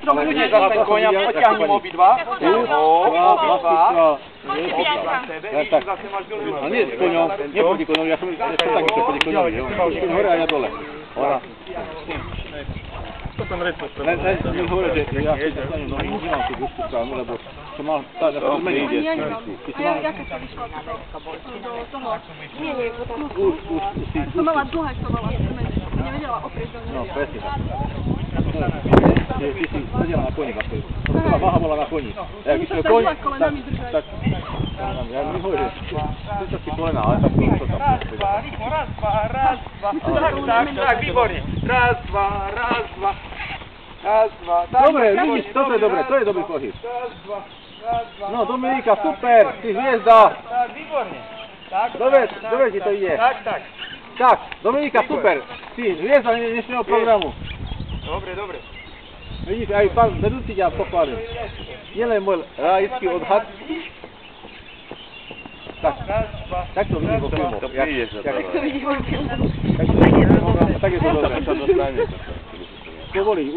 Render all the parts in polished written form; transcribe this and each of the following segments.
Ľudia zase konia, potiahnem obidva. Obidva. A nie s koňom, nie proti koňom, ja som takisto proti koňom, jo. Koň hore a ja dole. Len hovorím, že ja keď sa stavím nohy, nemám tú gustu stranu, lebo som mal, tá menej ide. A ja keď som vyšla do toho, nie, som mala dlhé, som mala menej, som nevedela oprieť do nej. No, presne tak. Ty si sedela na koni vlastne. Tá váha bola na koni. Ja Oni sa snažila kolenami držať. Ja mi hovorím, že ty si kolena, ale tak to tam. Raz, dva. Tak, výborne. Raz, dva. Dobre, vidíš, toto je dobre, to je dobrý pohyb. Raz, dva. No, Dominika, super, ty hviezda. Tak, výborne. Dobre ti to ide. Tak. Tak, Dominika, super, ty hviezda dnešného programu. Dobre. Vidíš, aj pán vedúci ťa pochválil. Nielen môj laický odhad. Tak to vidí vo filmoch. Tak to vidí vo filmoch. Tak je to dobré. Povolí,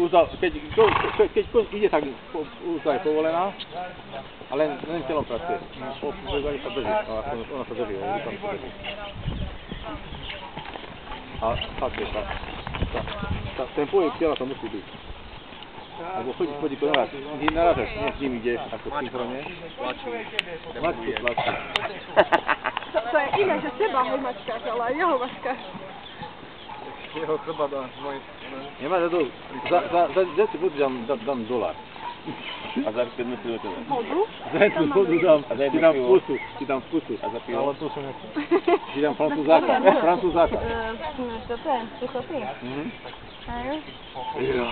keď koň ide, tak úzda je povolená, ale len telom pracuje. Ona sa drží, ona sa drží. A tak je, ten pohyb tela to musí byť. Lebo chodí koňovať, ty narážaš, nie s ním ideš, ako synchrone. Mačku tlačí. To je iné, že teba mačkáš, ale aj jeho mačkáš. Jeho chleba dá môj... Nemá za to, za 10 vodu dám $1. A za 5 metrov teda? Vodu? Za jednu vodu dám, ti dám vkusu. A za pivo? Ale to som nechcel. Ti dám francúzáka. Čo to je? Suchotý? Mhm. Áno. Ja.